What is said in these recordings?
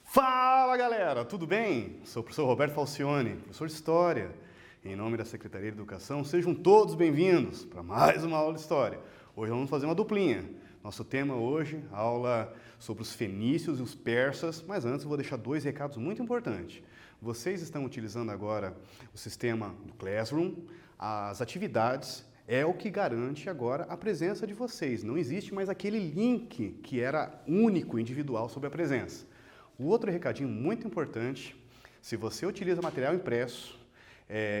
Fala galera, tudo bem? Sou o professor Roberto Falcione, professor de História. Em nome da Secretaria de Educação, sejam todos bem-vindos para mais uma aula de História. Hoje vamos fazer uma duplinha. Nosso tema hoje, aula sobre os fenícios e os persas, mas antes eu vou deixar dois recados muito importantes. Vocês estão utilizando agora o sistema do Classroom, as atividades é o que garante agora a presença de vocês. Não existe mais aquele link que era único, individual sobre a presença. O outro recadinho muito importante, se você utiliza material impresso,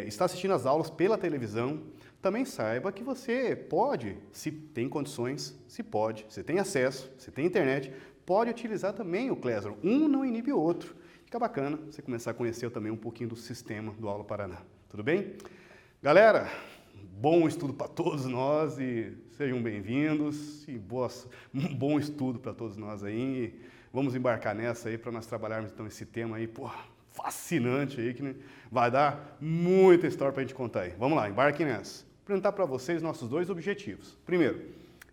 está assistindo às aulas pela televisão, também saiba que você pode, se tem condições, se tem acesso, se tem internet, pode utilizar também o Classroom. Um não inibe o outro. Fica bacana você começar a conhecer também um pouquinho do sistema do Aula Paraná. Tudo bem? Galera, bom estudo para todos nós e sejam bem-vindos. E um bom estudo para todos nós aí. Vamos embarcar nessa aí para nós trabalharmos então esse tema aí, fascinante aí, que vai dar muita história para a gente contar aí. Vamos lá, embarquem nessa. Vou apresentar para vocês nossos dois objetivos. Primeiro,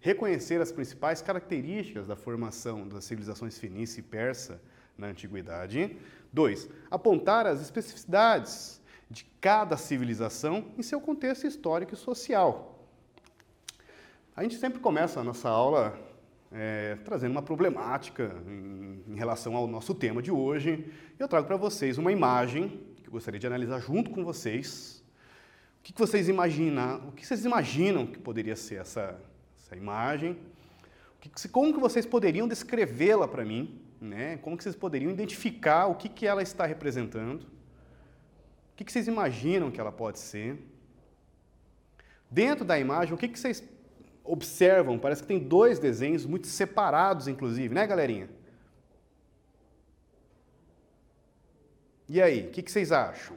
reconhecer as principais características da formação das civilizações fenícia e persa na Antiguidade. 2, apontar as especificidades de cada civilização em seu contexto histórico e social. A gente sempre começa a nossa aula trazendo uma problemática em relação ao nosso tema de hoje. Eu trago para vocês uma imagem que eu gostaria de analisar junto com vocês. O que vocês imaginam que poderia ser essa imagem? Como que vocês poderiam descrevê-la para mim? Né? Como que vocês poderiam identificar o que ela está representando? O que vocês imaginam que ela pode ser? Dentro da imagem, o que vocês observam? Parece que tem dois desenhos muito separados, inclusive, né, galerinha? E aí, o que vocês acham?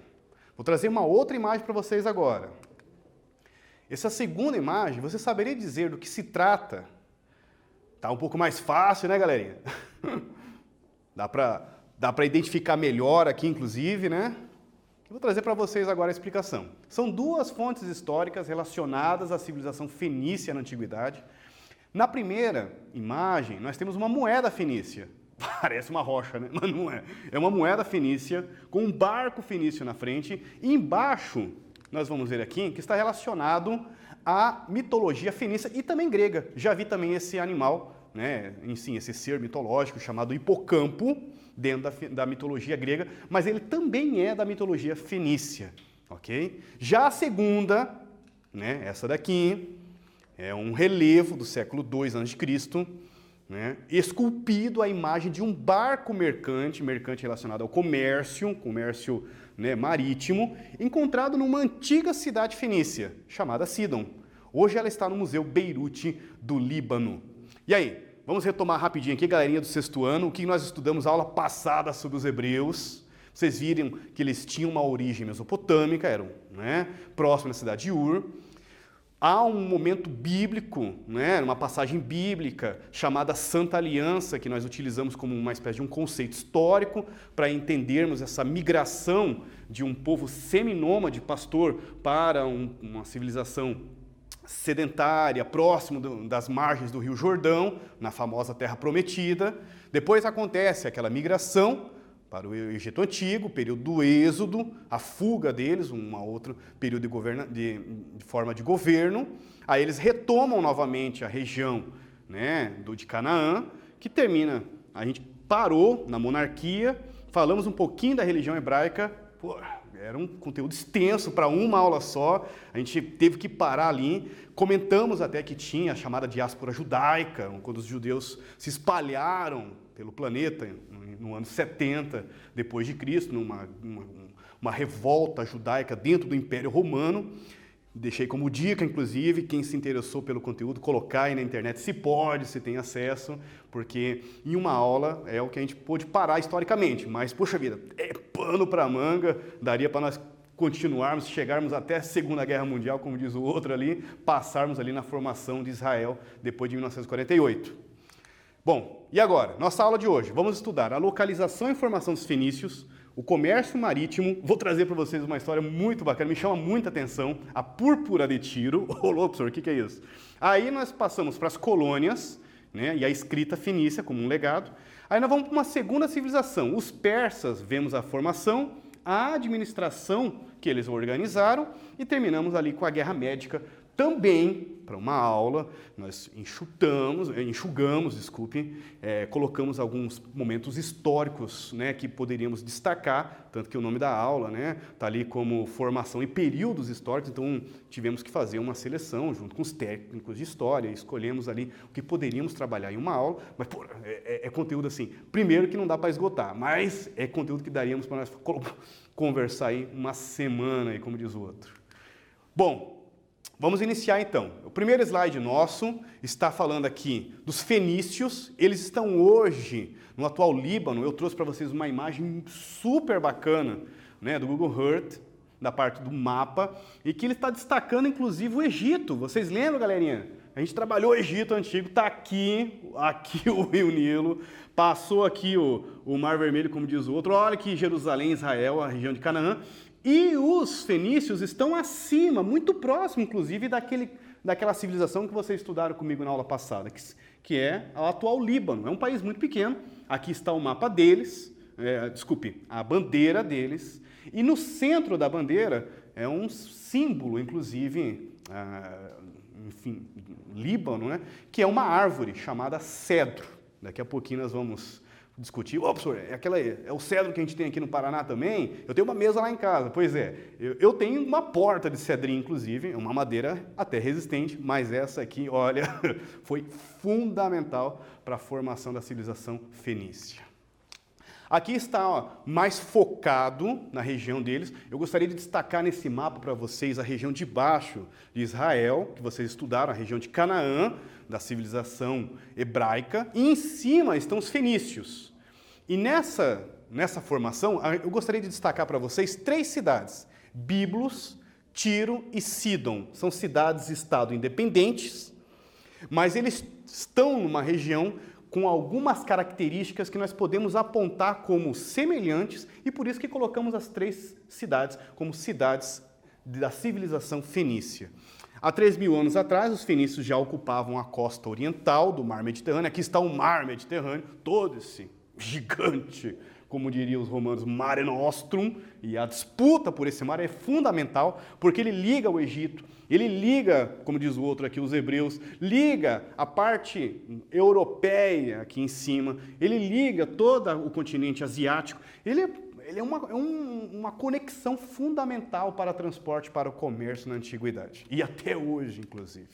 Vou trazer uma outra imagem para vocês agora. Essa segunda imagem, você saberia dizer do que se trata? Tá um pouco mais fácil, né, galerinha? Dá para identificar melhor aqui, inclusive, né? Eu vou trazer para vocês agora a explicação. São duas fontes históricas relacionadas à civilização fenícia na Antiguidade. Na primeira imagem, nós temos uma moeda fenícia. Parece uma rocha, né? Mas não é. É uma moeda fenícia com um barco fenício na frente. E embaixo, nós vamos ver aqui, que está relacionado à mitologia fenícia e também grega. Já vi também esse animal, né? Esse ser mitológico chamado hipocampo, dentro da mitologia grega, mas ele também é da mitologia fenícia, ok? Já a segunda, né, essa daqui, é um relevo do século II a.C., né, esculpido a imagem de um barco mercante relacionado ao comércio, né, marítimo, encontrado numa antiga cidade fenícia, chamada Sidon. Hoje ela está no Museu Beirute do Líbano. E aí? Vamos retomar rapidinho aqui, galerinha do sexto ano, o que nós estudamos na aula passada sobre os hebreus. Vocês viram que eles tinham uma origem mesopotâmica, eram, né, próximo da cidade de Ur. Há um momento bíblico, né, uma passagem bíblica chamada Santa Aliança, que nós utilizamos como uma espécie de um conceito histórico para entendermos essa migração de um povo seminômade pastor para uma civilização sedentária, próximo das margens do Rio Jordão, na famosa Terra Prometida. Depois acontece aquela migração para o Egito Antigo, período do Êxodo, a fuga deles, um outro período de forma de governo. Aí eles retomam novamente a região, né, de Canaã, que termina, a gente parou na monarquia, falamos um pouquinho da religião hebraica, era um conteúdo extenso para uma aula só, a gente teve que parar ali, comentamos até que tinha a chamada diáspora judaica, quando os judeus se espalharam pelo planeta no ano 70 depois de Cristo, uma revolta judaica dentro do Império Romano. Deixei como dica, inclusive, quem se interessou pelo conteúdo, colocar aí na internet, se pode, se tem acesso, porque em uma aula é o que a gente pôde parar historicamente, mas, poxa vida, é pano para manga, daria para nós continuarmos, chegarmos até a Segunda Guerra Mundial, como diz o outro ali, passarmos ali na formação de Israel depois de 1948. Bom, e agora? Nossa aula de hoje, vamos estudar a localização e formação dos fenícios, o comércio marítimo. Vou trazer para vocês uma história muito bacana, me chama muita atenção, a Púrpura de Tiro. Ô, louco, senhor, o que é isso? Aí nós passamos para as colônias, né, e a escrita fenícia como um legado. Aí nós vamos para uma segunda civilização. Os persas, vemos a formação, a administração que eles organizaram e terminamos ali com a Guerra Médica. Também, para uma aula, nós enxugamos, colocamos alguns momentos históricos, né, que poderíamos destacar, tanto que o nome da aula, né, está ali como formação e períodos históricos, então tivemos que fazer uma seleção junto com os técnicos de história, escolhemos ali o que poderíamos trabalhar em uma aula, mas pô, é conteúdo assim, primeiro que não dá para esgotar, mas é conteúdo que daríamos para nós conversar aí uma semana, aí, como diz o outro. Bom, vamos iniciar então. O primeiro slide nosso está falando aqui dos fenícios. Eles estão hoje no atual Líbano. Eu trouxe para vocês uma imagem super bacana, né, do Google Earth, da parte do mapa, e que ele está destacando inclusive o Egito. Vocês lembram, galerinha? A gente trabalhou o Egito antigo, está aqui o Rio Nilo, passou aqui o Mar Vermelho, como diz o outro. Olha que Jerusalém, Israel, a região de Canaã. E os fenícios estão acima, muito próximo, inclusive, daquela civilização que vocês estudaram comigo na aula passada, que é o atual Líbano. É um país muito pequeno. Aqui está o mapa deles, a bandeira deles. E no centro da bandeira é um símbolo, inclusive, Líbano, né, que é uma árvore chamada cedro. Daqui a pouquinho nós vamos discutir. Ô, professor, é o cedro que a gente tem aqui no Paraná também? Eu tenho uma mesa lá em casa. Pois é, eu tenho uma porta de cedrinho, inclusive, uma madeira até resistente, mas essa aqui, olha, foi fundamental para a formação da civilização fenícia. Aqui está mais focado na região deles. Eu gostaria de destacar nesse mapa para vocês a região de baixo de Israel, que vocês estudaram, a região de Canaã, da civilização hebraica, e em cima estão os fenícios. E nessa formação, eu gostaria de destacar para vocês 3 cidades, Biblos, Tiro e Sidom. São cidades-estado independentes, mas eles estão numa região com algumas características que nós podemos apontar como semelhantes, e por isso que colocamos as 3 cidades como cidades da civilização fenícia. Há 3.000 anos atrás, os fenícios já ocupavam a costa oriental do Mar Mediterrâneo. Aqui está o Mar Mediterrâneo, todo esse gigante, como diriam os romanos, Mare Nostrum, e a disputa por esse mar é fundamental, porque ele liga o Egito, ele liga, como diz o outro aqui, os hebreus, liga a parte europeia aqui em cima, ele liga todo o continente asiático, ele é uma conexão fundamental para transporte, para o comércio na antiguidade, e até hoje, inclusive.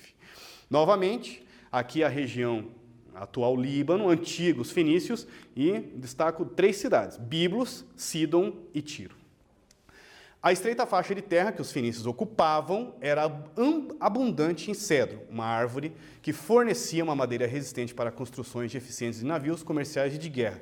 Novamente, aqui a região atual Líbano, antigos fenícios, e destaco 3 cidades, Biblos, Sidom e Tiro. A estreita faixa de terra que os fenícios ocupavam era abundante em cedro, uma árvore que fornecia uma madeira resistente para construções eficientes de navios comerciais e de guerra.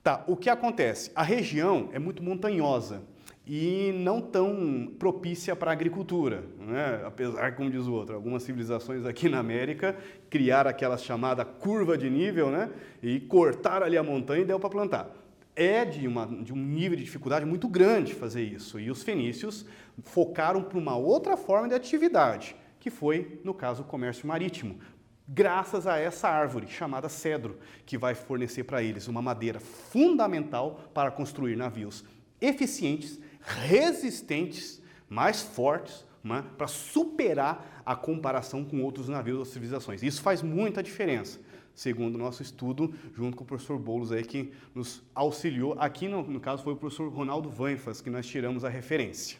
Tá, o que acontece? A região é muito montanhosa e não tão propícia para a agricultura, né? Apesar, como diz o outro, algumas civilizações aqui na América criaram aquela chamada curva de nível, né? E cortaram ali a montanha e deu para plantar. É de um nível de dificuldade muito grande fazer isso, e os fenícios focaram para uma outra forma de atividade, que foi, no caso, o comércio marítimo, graças a essa árvore chamada cedro, que vai fornecer para eles uma madeira fundamental para construir navios eficientes, resistentes, mais fortes, né, para superar a comparação com outros navios das civilizações. Isso faz muita diferença, segundo o nosso estudo, junto com o professor Boulos, aí, que nos auxiliou. Aqui, no caso, foi o professor Ronaldo Vanfas, que nós tiramos a referência.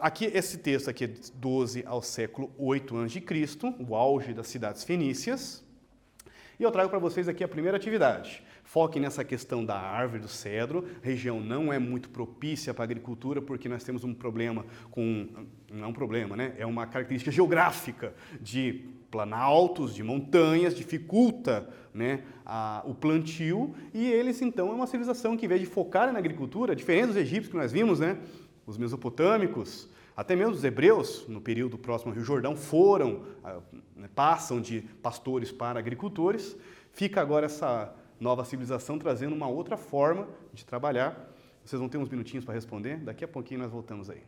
Aqui, esse texto aqui é de 12 ao século 8 a.C., o auge das cidades fenícias. E eu trago para vocês aqui a primeira atividade. Foque nessa questão da árvore do cedro. A região não é muito propícia para a agricultura porque nós temos um problema não é um problema, né? É uma característica geográfica de planaltos, de montanhas, dificulta, né, o plantio. E eles, então, é uma civilização que, em vez de focar na agricultura, diferente dos egípcios que nós vimos, né? Os mesopotâmicos, até mesmo os hebreus, no período próximo ao Rio Jordão, passam de pastores para agricultores. Fica agora essa nova civilização trazendo uma outra forma de trabalhar. Vocês vão ter uns minutinhos para responder? Daqui a pouquinho nós voltamos aí.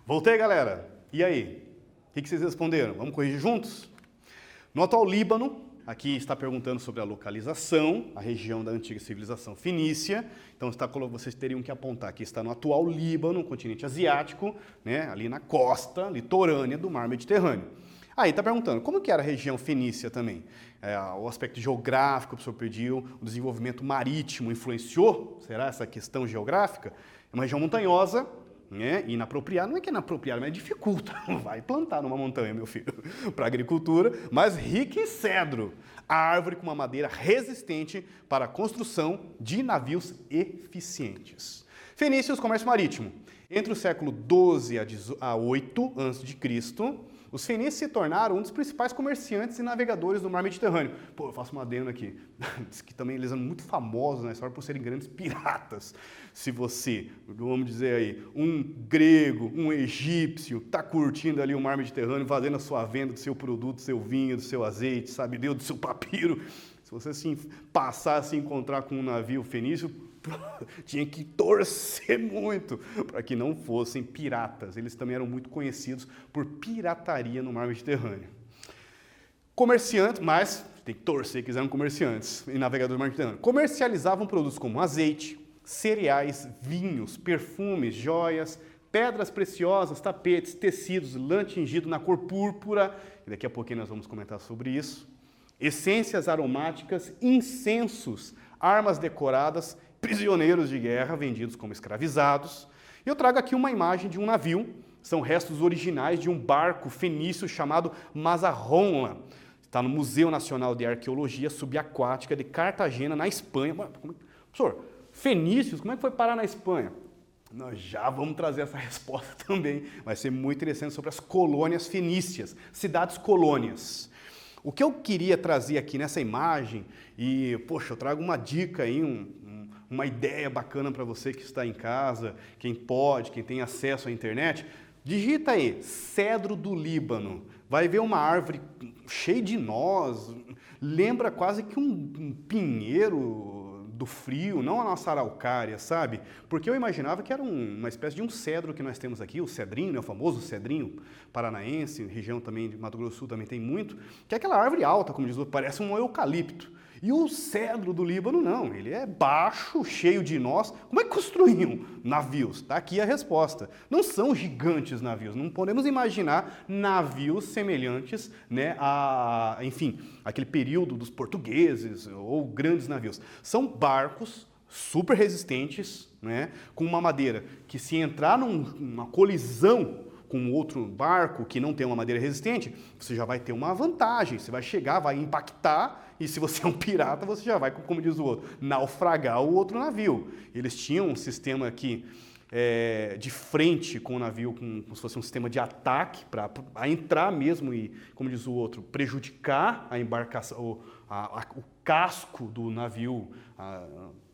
Voltei, galera. E aí? O que vocês responderam? Vamos corrigir juntos? No atual Líbano, aqui está perguntando sobre a localização, a região da antiga civilização fenícia. Então, vocês teriam que apontar que está no atual Líbano, continente asiático, né, ali na costa litorânea do mar Mediterrâneo. Aí está perguntando, como que era a região fenícia também? O aspecto geográfico, o professor pediu, o desenvolvimento marítimo influenciou? Será essa questão geográfica? É uma região montanhosa, né, inapropriada, não é que é inapropriada, mas dificulta. Vai plantar numa montanha, meu filho, para agricultura, mas rica em cedro. A árvore com uma madeira resistente para a construção de navios eficientes. Fenícios, comércio marítimo. Entre o século XII a 8 a.C., os fenícios se tornaram um dos principais comerciantes e navegadores do mar Mediterrâneo. Pô, eu faço uma adendo aqui. Diz que também eles eram muito famosos na história por serem grandes piratas. Se você, vamos dizer aí, um grego, um egípcio, está curtindo ali o mar Mediterrâneo, fazendo a sua venda do seu produto, do seu vinho, do seu azeite, sabe Deus, do seu papiro. Se você assim, passasse a se encontrar com um navio fenício, tinha que torcer muito para que não fossem piratas. Eles também eram muito conhecidos por pirataria no mar Mediterrâneo. Comerciantes, mas tem que torcer que eles eram comerciantes e navegadores do mar Mediterrâneo. Comercializavam produtos como azeite, cereais, vinhos, perfumes, joias, pedras preciosas, tapetes, tecidos, lã tingido na cor púrpura, e daqui a pouquinho nós vamos comentar sobre isso, essências aromáticas, incensos, armas decoradas, prisioneiros de guerra vendidos como escravizados. Eu trago aqui uma imagem de um navio, são restos originais de um barco fenício chamado Mazarronla. Está no Museu Nacional de Arqueologia Subaquática de Cartagena, na Espanha. Professor, fenícios, como é que foi parar na Espanha? Nós já vamos trazer essa resposta também. Vai ser muito interessante sobre as colônias fenícias, cidades-colônias. O que eu queria trazer aqui nessa imagem, e, poxa, eu trago uma dica aí, uma ideia bacana para você que está em casa, quem pode, quem tem acesso à internet, digita aí, cedro do Líbano. Vai ver uma árvore cheia de nós, lembra quase que um pinheiro do frio, não a nossa araucária, sabe? Porque eu imaginava que era uma espécie de um cedro que nós temos aqui, o cedrinho, né, o famoso cedrinho paranaense, região também de Mato Grosso do Sul também tem muito, que é aquela árvore alta, como diz o outro, parece um eucalipto. E o cedro do Líbano, não, ele é baixo, cheio de nós. Como é que construíam navios? Está aqui a resposta. Não são gigantes navios, não podemos imaginar navios semelhantes, né, enfim, aquele período dos portugueses ou grandes navios. São barcos super resistentes, né, com uma madeira que, se entrar numa colisão com outro barco que não tem uma madeira resistente, você já vai ter uma vantagem, você vai chegar, vai impactar, e se você é um pirata, você já vai, como diz o outro, naufragar o outro navio. Eles tinham um sistema aqui de frente com o navio, como se fosse um sistema de ataque, para entrar mesmo e, como diz o outro, prejudicar a embarcação, o casco do navio,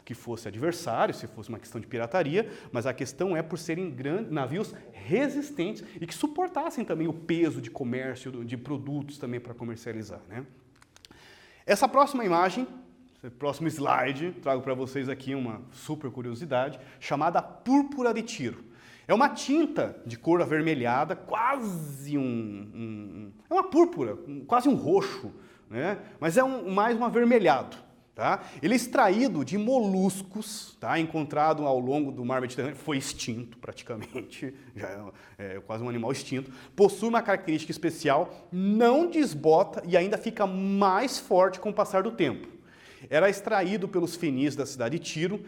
que fosse adversário, se fosse uma questão de pirataria, mas a questão é por serem navios resistentes e que suportassem também o peso de comércio, de produtos também para comercializar, né? Essa próxima imagem, esse próximo slide, trago para vocês aqui uma super curiosidade, chamada púrpura de Tiro. É uma tinta de cor avermelhada, quase é uma púrpura, quase um roxo, né? Mas é mais um avermelhado. Tá? Ele é extraído de moluscos, tá? Encontrado ao longo do mar Mediterrâneo, foi extinto praticamente, já é quase um animal extinto, possui uma característica especial, não desbota e ainda fica mais forte com o passar do tempo. Era extraído pelos fenícios da cidade de Tiro,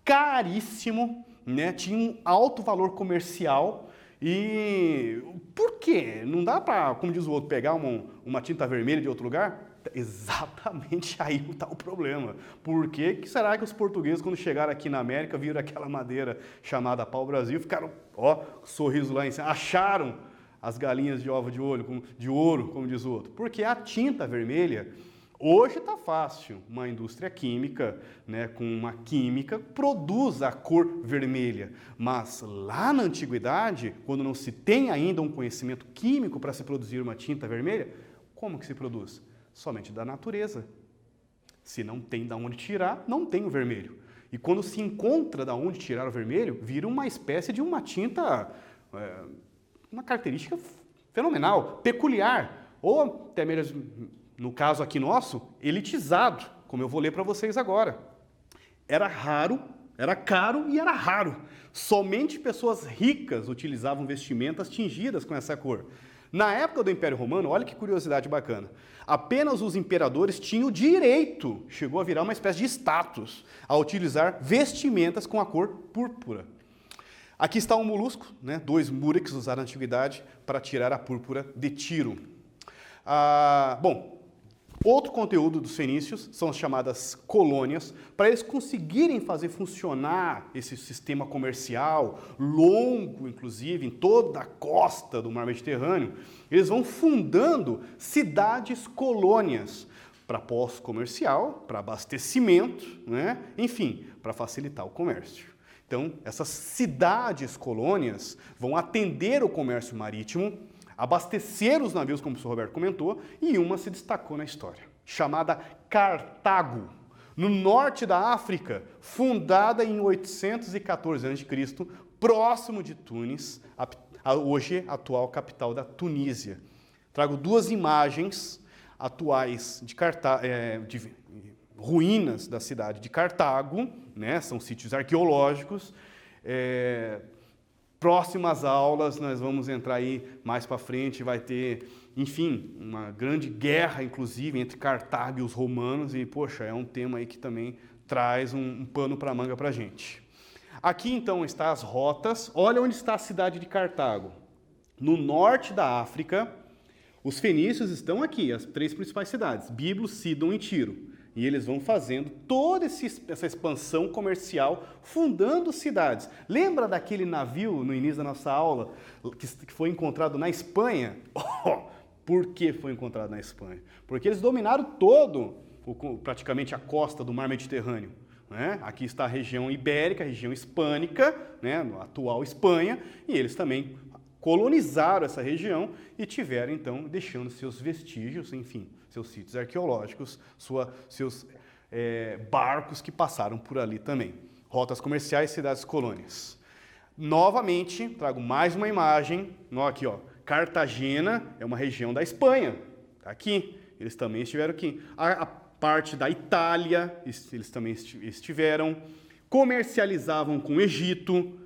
caríssimo, né? Tinha um alto valor comercial. E por quê? Não dá para, como diz o outro, pegar uma tinta vermelha de outro lugar? Exatamente aí está o problema. Por que será que os portugueses, quando chegaram aqui na América, viram aquela madeira chamada pau-brasil, ficaram, ó, sorriso lá em cima, acharam as galinhas de ovo de ouro, como diz o outro? Porque a tinta vermelha, hoje está fácil, uma indústria química, né, com uma química, produz a cor vermelha, mas lá na antiguidade, quando não se tem ainda um conhecimento químico para se produzir uma tinta vermelha, como que se produz? Somente da natureza. Se não tem de onde tirar, não tem o vermelho. E quando se encontra de onde tirar o vermelho, vira uma espécie de uma tinta uma característica fenomenal, peculiar, ou até mesmo, no caso aqui nosso, elitizado, como eu vou ler para vocês agora. Era raro, era caro e era raro. Somente pessoas ricas utilizavam vestimentas tingidas com essa cor. Na época do Império Romano, olha que curiosidade bacana, apenas os imperadores tinham o direito, chegou a virar uma espécie de status, a utilizar vestimentas com a cor púrpura. Aqui está um molusco, né? 2 múrex usados na antiguidade para tirar a púrpura de Tiro. Bom, outro conteúdo dos fenícios são as chamadas colônias. Para eles conseguirem fazer funcionar esse sistema comercial, longo inclusive, em toda a costa do mar Mediterrâneo, eles vão fundando cidades-colônias para posto comercial, para abastecimento, né? Enfim, para facilitar o comércio. Então, essas cidades-colônias vão atender o comércio marítimo, abastecer os navios, como o professor Roberto comentou, e uma se destacou na história, chamada Cartago, no norte da África, fundada em 814 a.C., próximo de Tunis, hoje atual capital da Tunísia. Trago 2 imagens atuais de ruínas da cidade de Cartago, né? São sítios arqueológicos. Próximas aulas, nós vamos entrar aí mais para frente, vai ter, enfim, uma grande guerra, inclusive, entre Cartago e os romanos, e, poxa, é um tema aí que também traz um pano para a manga para a gente. Aqui, então, estão as rotas. Olha onde está a cidade de Cartago. No norte da África, os fenícios estão aqui, as 3 principais cidades, Biblos, Sidon e Tiro. E eles vão fazendo toda essa expansão comercial, fundando cidades. Lembra daquele navio, no início da nossa aula, que foi encontrado na Espanha? Por que foi encontrado na Espanha? Porque eles dominaram praticamente a costa do mar Mediterrâneo. Né? Aqui está a região ibérica, a região hispânica, né? A atual Espanha, e eles também colonizaram essa região e tiveram, então, deixando seus vestígios, enfim, seus sítios arqueológicos, seus barcos que passaram por ali também. Rotas comerciais, cidades-colônias. Novamente, trago mais uma imagem. Aqui, ó, Cartagena é uma região da Espanha. Tá aqui. Eles também estiveram aqui. A parte da Itália, eles também estiveram. Comercializavam com o Egito.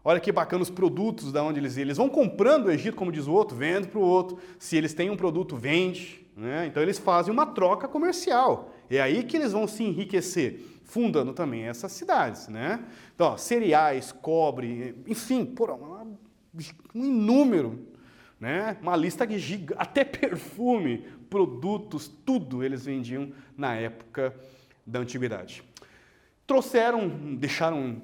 Olha que bacana os produtos da onde eles vão comprando o Egito, como diz o outro, vende para o outro. Se eles têm um produto, vende. Né? Então eles fazem uma troca comercial. É aí que eles vão se enriquecer, fundando também essas cidades. Né? Então, ó, cereais, cobre, enfim, um inúmero, né? Uma lista gigante, até perfume, produtos, tudo eles vendiam na época da antiguidade. Deixaram um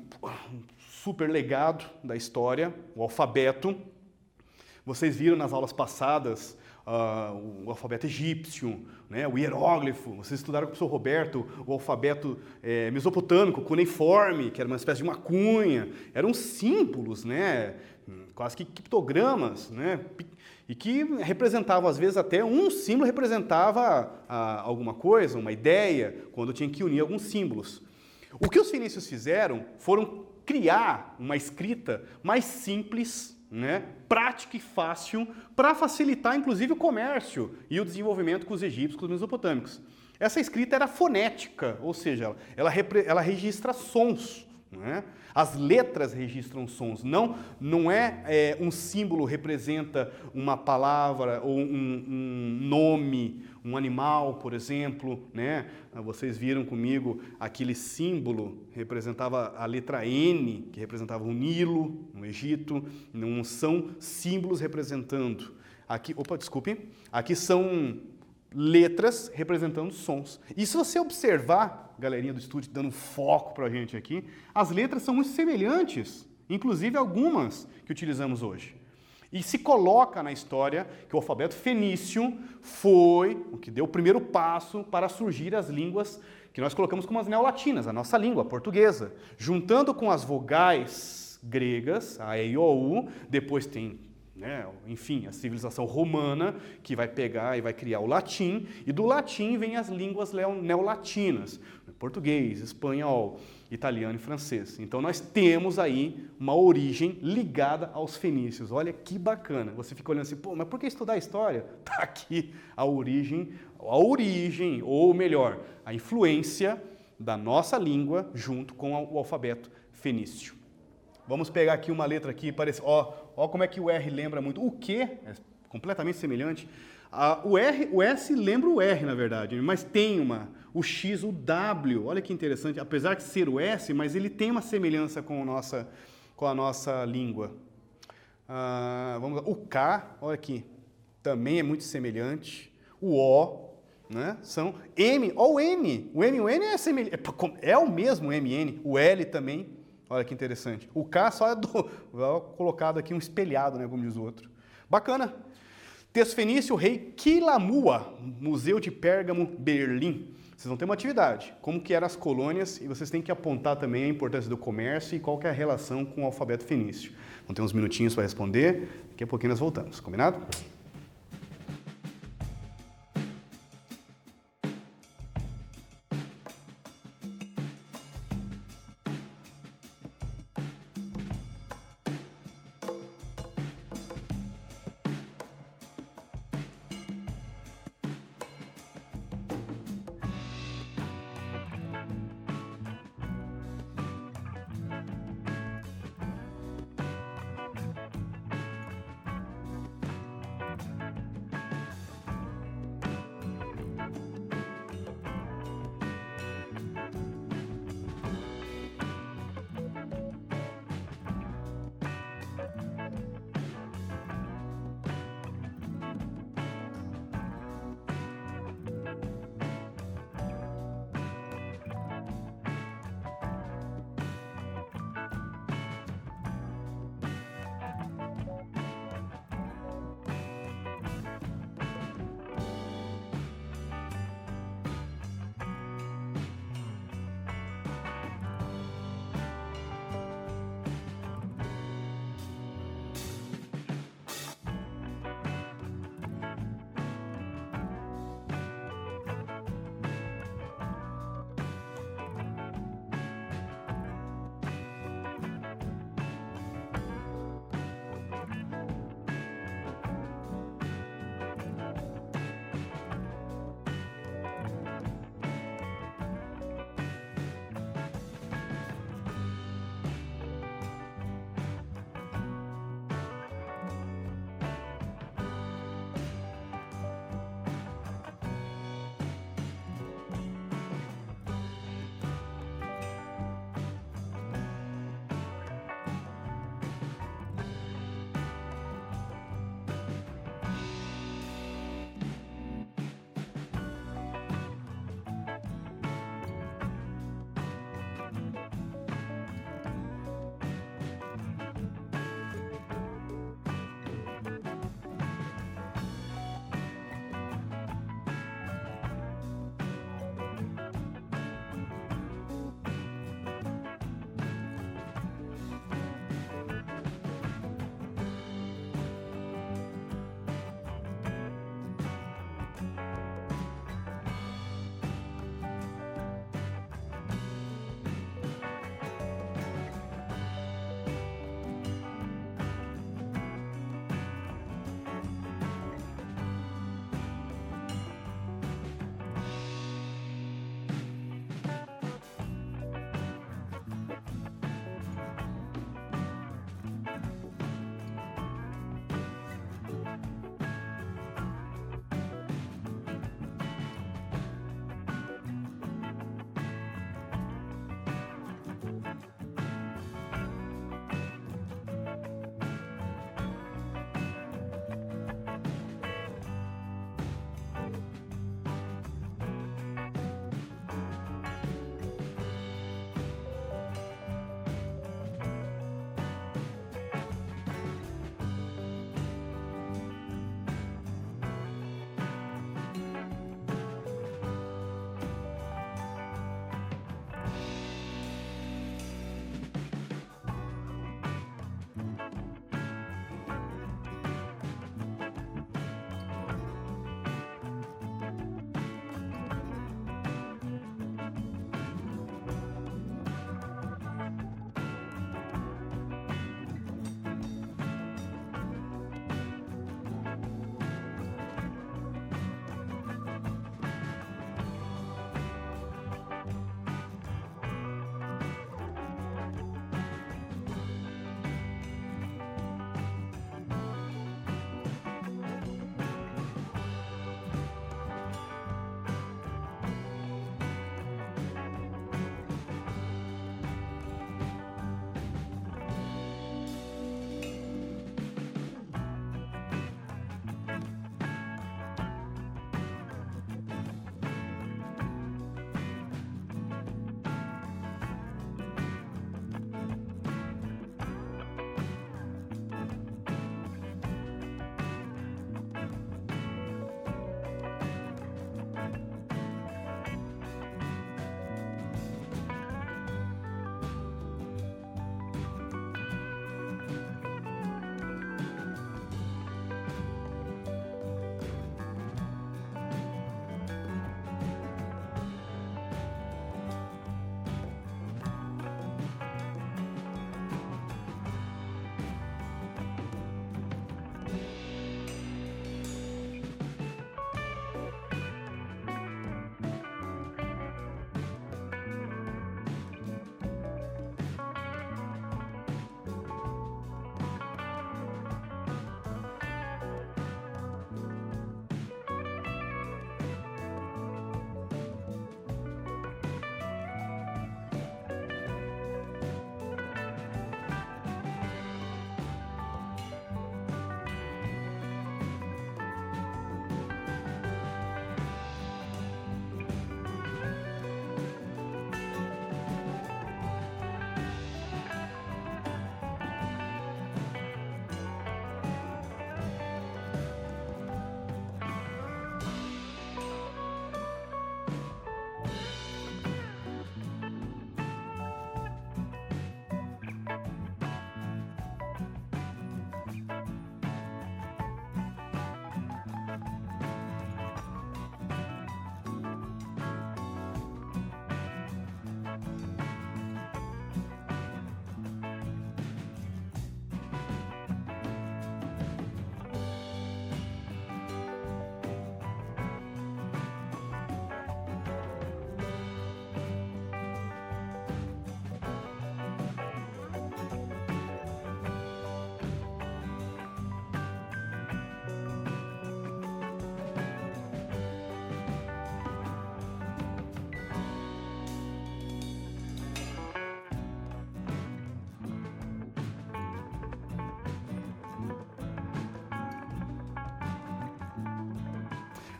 super legado da história, o alfabeto. Vocês viram nas aulas passadas o alfabeto egípcio, né, o hieróglifo. Vocês estudaram com o professor Roberto o alfabeto mesopotâmico, cuneiforme, que era uma espécie de uma cunha. Eram símbolos, né, quase que criptogramas, né, e que representavam, às vezes, até um símbolo representava alguma coisa, uma ideia, quando tinha que unir alguns símbolos. O que os fenícios fizeram foram criar uma escrita mais simples, né, prática e fácil, para facilitar, inclusive, o comércio e o desenvolvimento com os egípcios, com os mesopotâmicos. Essa escrita era fonética, ou seja, ela registra sons. Né? As letras registram sons, não é um símbolo representa uma palavra ou um nome, um animal, por exemplo. Né? Vocês viram comigo aquele símbolo, representava a letra N, que representava o Nilo, no Egito. Não são símbolos representando. Aqui são letras representando sons. E se você observar, galerinha do estúdio dando foco para a gente aqui, as letras são muito semelhantes, inclusive algumas que utilizamos hoje. E se coloca na história que o alfabeto fenício foi o que deu o primeiro passo para surgir as línguas que nós colocamos como as neolatinas, a nossa língua, a portuguesa. Juntando com as vogais gregas, a E, I, O, U, depois tem, né, enfim, a civilização romana, que vai pegar e vai criar o latim, e do latim vem as línguas neolatinas. português, espanhol, italiano e francês. Então nós temos aí uma origem ligada aos fenícios. Olha que bacana. Você fica olhando assim, pô, mas por que estudar história? Está aqui a origem, ou melhor, a influência da nossa língua junto com o alfabeto fenício. Vamos pegar aqui uma letra aqui, parece, ó como é que o R lembra muito. O Q é completamente semelhante. O S lembra o R, na verdade, mas tem o X, o W, olha que interessante, apesar de ser o S, mas ele tem uma semelhança com a nossa língua. Vamos lá. O K, olha aqui, também é muito semelhante. O O, né? São M, ó o N, o M e o N é o mesmo MN, o L também, olha que interessante. O K só é colocado aqui um espelhado, né, como diz o outro. Bacana. Texto fenício, rei Quilamua, Museu de Pérgamo, Berlim. Vocês vão ter uma atividade, como que eram as colônias, e vocês têm que apontar também a importância do comércio e qual que é a relação com o alfabeto fenício. Vão ter uns minutinhos para responder, daqui a pouquinho nós voltamos, combinado?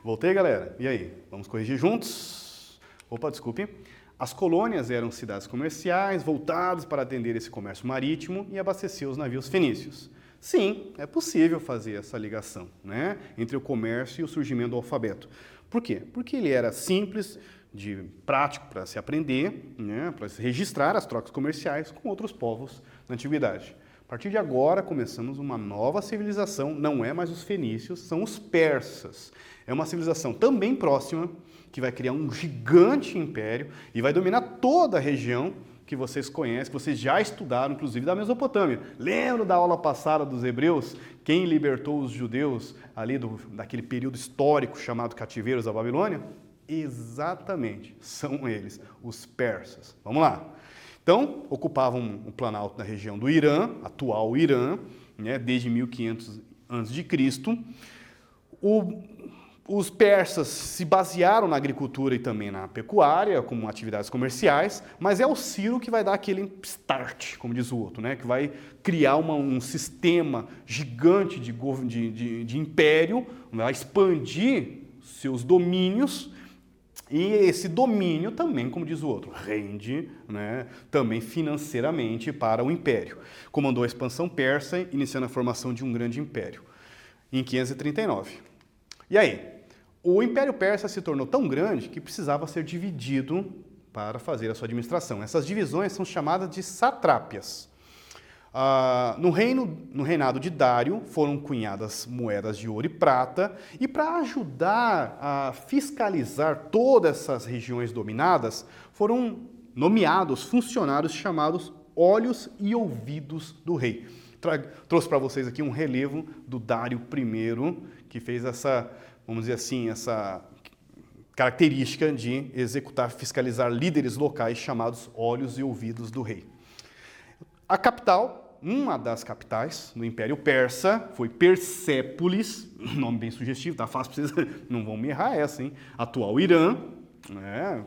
Voltei, galera? E aí? Vamos corrigir juntos? Opa, desculpe. As colônias eram cidades comerciais voltadas para atender esse comércio marítimo e abastecer os navios fenícios. Sim, é possível fazer essa ligação, né, entre o comércio e o surgimento do alfabeto. Por quê? Porque ele era simples, prático para se aprender, né, para se registrar as trocas comerciais com outros povos na antiguidade. A partir de agora, começamos uma nova civilização, não é mais os fenícios, são os persas. É uma civilização também próxima, que vai criar um gigante império e vai dominar toda a região que vocês conhecem, que vocês já estudaram, inclusive da Mesopotâmia. Lembra da aula passada dos hebreus? Quem libertou os judeus ali daquele período histórico chamado cativeiros da Babilônia? Exatamente, são eles, os persas. Vamos lá. Então, ocupavam o planalto da região do Irã, atual Irã, né, desde 1500 a.C. Os persas se basearam na agricultura e também na pecuária, como atividades comerciais, mas é o Ciro que vai dar aquele start, como diz o outro, né? Que vai criar um sistema gigante de império, vai expandir seus domínios, e esse domínio também, como diz o outro, rende, né, também financeiramente para o império. Comandou a expansão persa, iniciando a formação de um grande império, em 539. E aí? O Império Persa se tornou tão grande que precisava ser dividido para fazer a sua administração. Essas divisões são chamadas de satrápias. No reinado de Dário foram cunhadas moedas de ouro e prata, e para ajudar a fiscalizar todas essas regiões dominadas, foram nomeados funcionários chamados olhos e ouvidos do rei. Trouxe para vocês aqui um relevo do Dário I, que fez essa, vamos dizer assim, essa característica de executar, fiscalizar líderes locais chamados olhos e ouvidos do rei. A capital, uma das capitais do Império Persa, foi Persépolis, nome bem sugestivo, tá fácil para vocês, não vão me errar essa, hein? Atual Irã, né?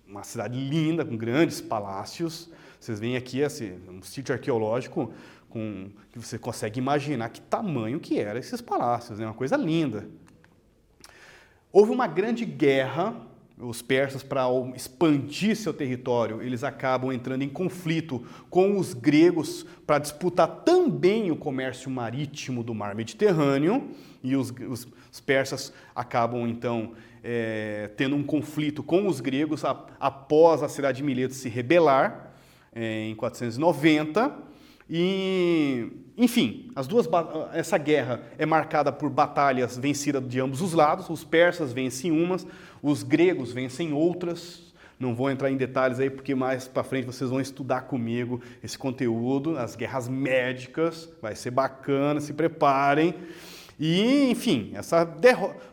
Uma cidade linda, com grandes palácios. Vocês veem aqui um sítio arqueológico que você consegue imaginar que tamanho que eram esses palácios, né? Uma coisa linda. Houve uma grande guerra, os persas, para expandir seu território, eles acabam entrando em conflito com os gregos para disputar também o comércio marítimo do mar Mediterrâneo, e os persas acabam, então, tendo um conflito com os gregos após a cidade de Mileto se rebelar, em 490, e, enfim, essa guerra é marcada por batalhas vencidas de ambos os lados. Os persas vencem umas, os gregos vencem outras. Não vou entrar em detalhes aí, porque mais para frente vocês vão estudar comigo esse conteúdo, as guerras médicas, vai ser bacana, se preparem. E, enfim,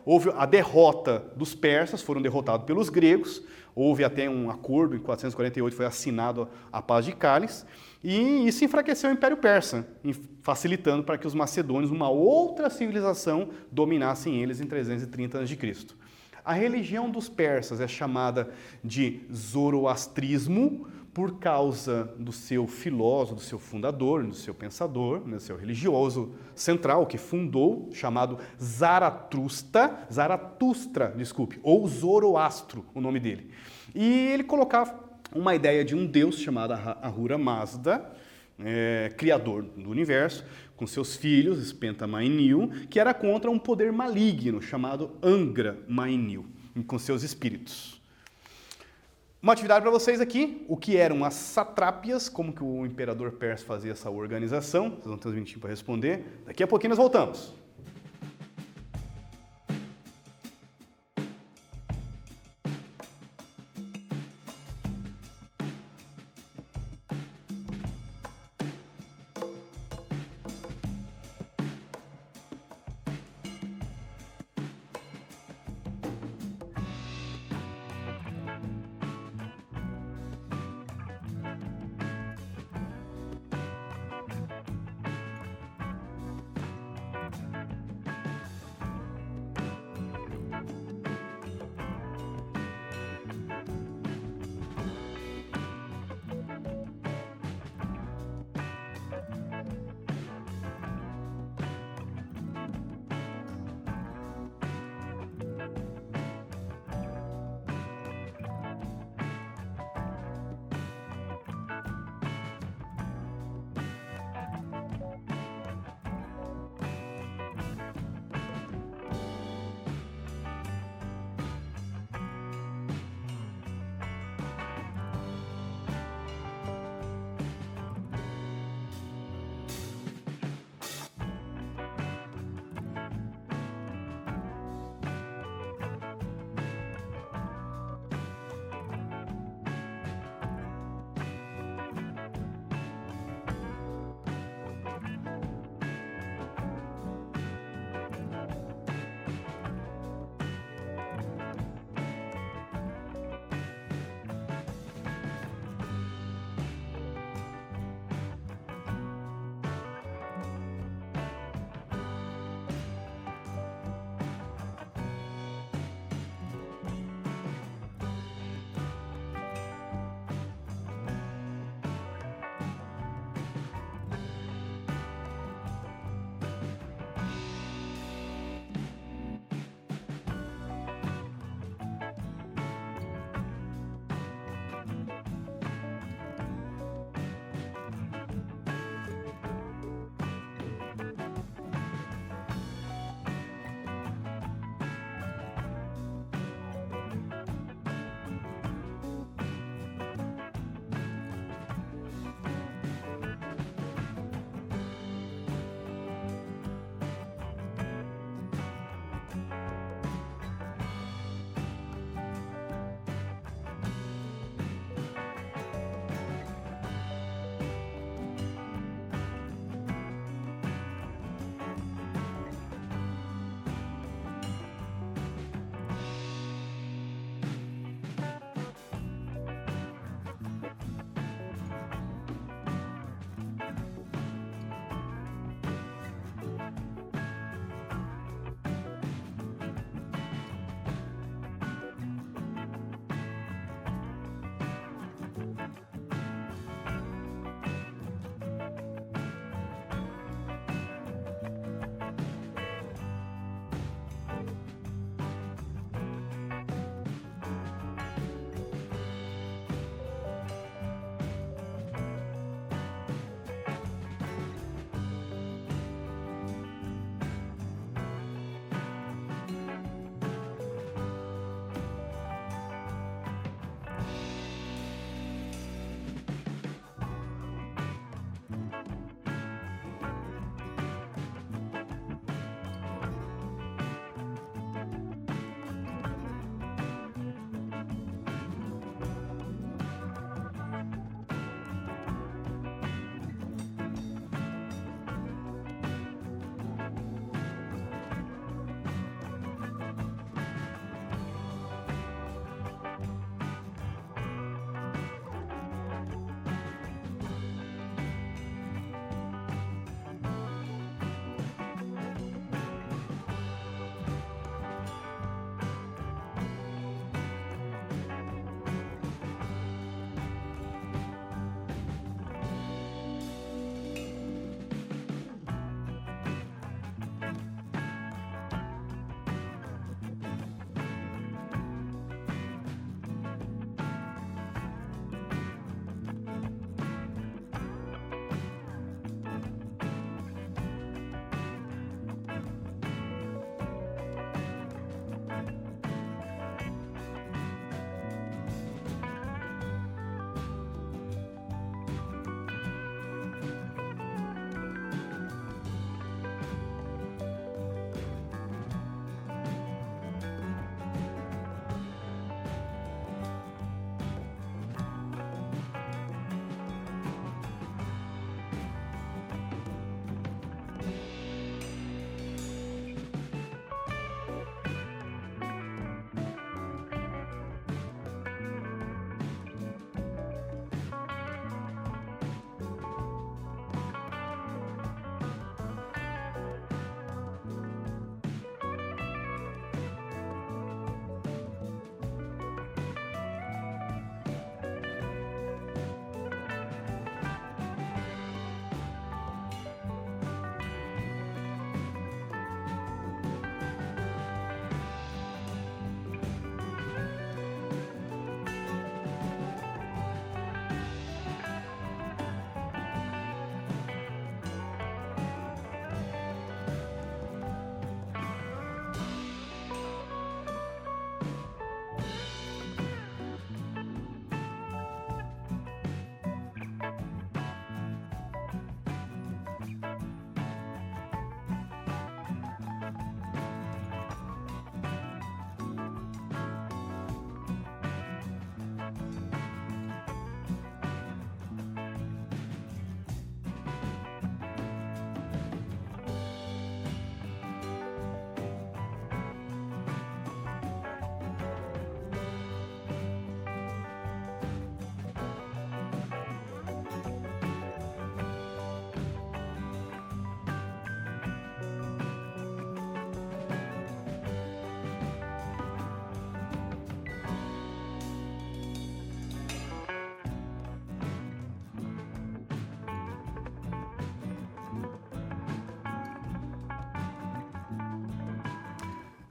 houve a derrota dos persas, foram derrotados pelos gregos. Houve até um acordo, em 448 foi assinado a Paz de Cálice, e isso enfraqueceu o Império Persa, facilitando para que os macedônios, uma outra civilização, dominassem eles em 330 a.C. A religião dos persas é chamada de zoroastrismo por causa do seu filósofo, do seu fundador, do seu pensador, do seu religioso central, que fundou, chamado Zaratustra, ou Zoroastro, o nome dele. E ele colocava uma ideia de um deus chamado Ahura Mazda, criador do universo, com seus filhos, Spenta Mainil, que era contra um poder maligno chamado Angra Mainil, com seus espíritos. Uma atividade para vocês aqui, o que eram as satrápias, como que o imperador persa fazia essa organização, vocês vão ter uns minutinhos para responder. Daqui a pouquinho nós voltamos.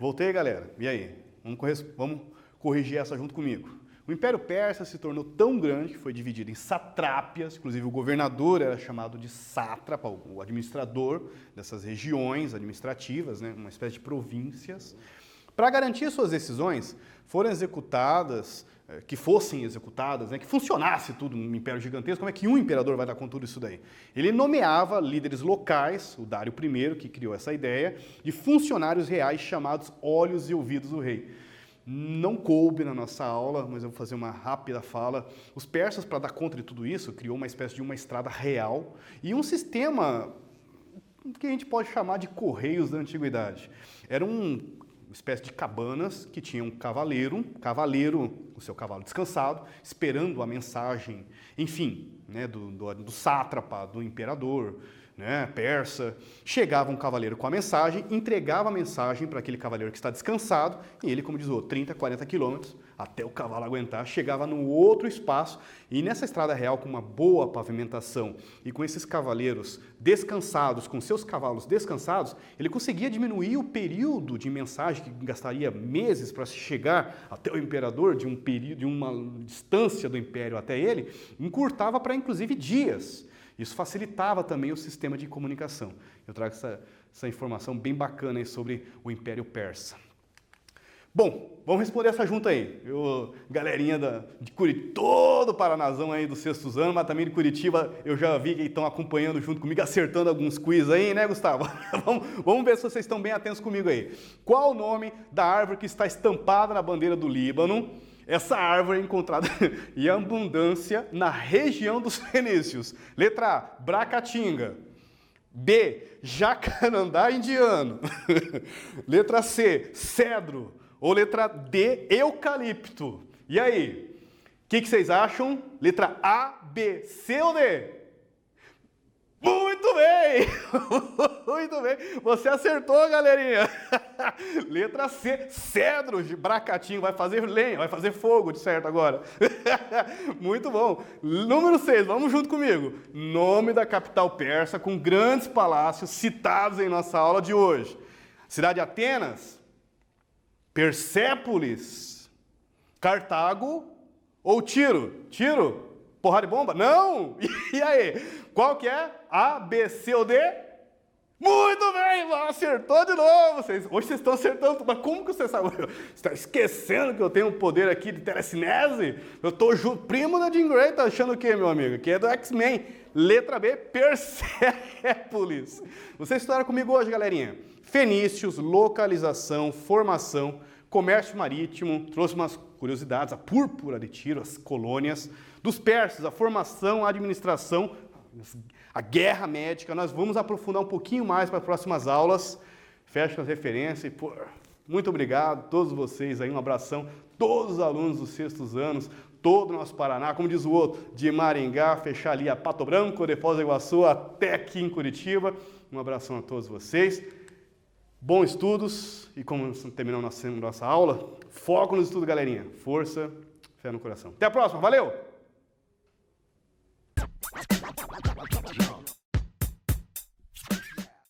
Voltei, galera. E aí? Vamos corrigir essa junto comigo. O Império Persa se tornou tão grande que foi dividido em satrápias, inclusive o governador era chamado de sátrapa, o administrador dessas regiões administrativas, né, uma espécie de províncias. Para garantir suas decisões, foram executadas, que fossem executadas, né, que funcionasse tudo num império gigantesco. Como é que um imperador vai dar conta disso daí? Ele nomeava líderes locais, o Dário I, que criou essa ideia, de funcionários reais chamados olhos e ouvidos do rei. Não coube na nossa aula, mas eu vou fazer uma rápida fala. Os persas, para dar conta de tudo isso, criou uma espécie de uma estrada real e um sistema que a gente pode chamar de correios da antiguidade. Era uma espécie de cabanas que tinha um cavaleiro, o seu cavalo descansado, esperando a mensagem, enfim, né, do sátrapa, do imperador, né, persa. Chegava um cavaleiro com a mensagem, entregava a mensagem para aquele cavaleiro que está descansado, e ele, como diz o outro, 30, 40 quilômetros, até o cavalo aguentar, chegava no outro espaço, e nessa estrada real, com uma boa pavimentação, e com esses cavaleiros descansados, com seus cavalos descansados, ele conseguia diminuir o período de mensagem, que gastaria meses para se chegar até o imperador, de uma distância do império até ele, encurtava para, inclusive, dias. Isso facilitava também o sistema de comunicação. Eu trago essa informação bem bacana aí sobre o Império Persa. Bom, vamos responder essa junta aí. Galerinha de Curitiba, todo o Paranazão aí dos sextos anos, mas também de Curitiba, eu já vi que estão acompanhando junto comigo, acertando alguns quiz aí, né, Gustavo? Vamos ver se vocês estão bem atentos comigo aí. Qual o nome da árvore que está estampada na bandeira do Líbano? Essa árvore é encontrada em abundância na região dos fenícios. Letra A, bracatinga. B, jacarandá indiano. Letra C, cedro. Ou letra D, eucalipto. E aí? O que vocês acham? Letra A, B, C ou D? Muito bem! Muito bem! Você acertou, galerinha! Letra C, cedro de bracatinho, vai fazer lenha, vai fazer fogo, de certo agora. Muito bom! Número 6, vamos junto comigo. Nome da capital persa com grandes palácios citados em nossa aula de hoje. Cidade de Atenas, Persépolis, Cartago ou Tiro? Tiro? Porrada de bomba? Não! E aí? Qual que é? A, B, C ou D? Muito bem! Acertou de novo! Hoje vocês estão acertando, mas como que você sabe? Você está esquecendo que eu tenho um poder aqui de telecinese? Eu estou primo da Jean Grey, tá achando o quê, meu amigo? Que é do X-Men. Letra B, Persépolis. Vocês estudaram comigo hoje, galerinha. Fenícios, localização, formação, comércio marítimo, trouxe umas curiosidades, a púrpura de Tiro, as colônias, dos persas, a formação, a administração, a guerra médica. Nós vamos aprofundar um pouquinho mais para as próximas aulas. Fecho as referências e, muito obrigado a todos vocês aí, um abração, todos os alunos dos sextos anos, todo o nosso Paraná, como diz o outro, de Maringá, fechar ali a Pato Branco, depois da Iguaçu, até aqui em Curitiba. Um abração a todos vocês. Bons estudos e como terminamos nossa aula, foco no estudo, galerinha. Força, fé no coração. Até a próxima, valeu!